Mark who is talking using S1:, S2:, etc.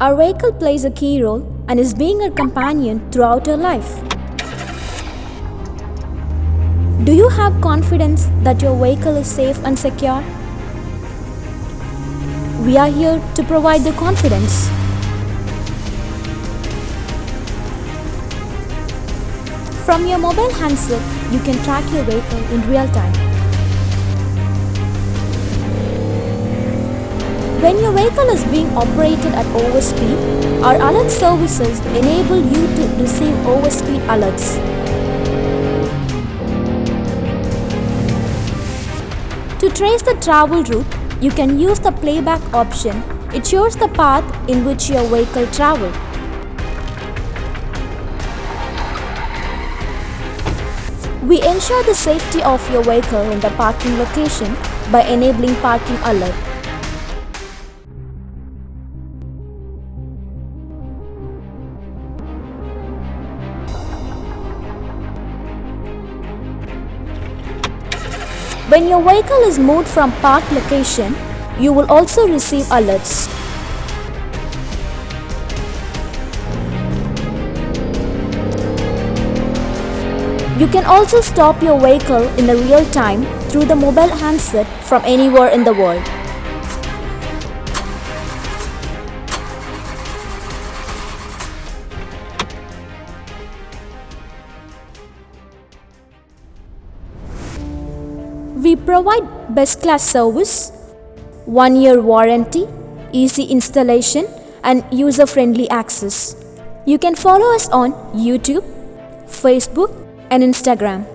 S1: Our vehicle plays a key role and is being our companion throughout our life. Do you have confidence that your vehicle is safe and secure? We are here to provide the confidence. From your mobile handset, you can track your vehicle in real time. When your vehicle is being operated at overspeed, our alert services enable you to receive overspeed alerts. To trace the travel route, you can use the Playback option. It shows the path in which your vehicle traveled. We ensure the safety of your vehicle in the parking location by enabling parking alert. When your vehicle is moved from parked location, you will also receive alerts. You can also stop your vehicle in the real time through the mobile handset from anywhere in the world. We provide best-class service, 1-year warranty, easy installation, and user-friendly access. You can follow us on YouTube, Facebook, and Instagram.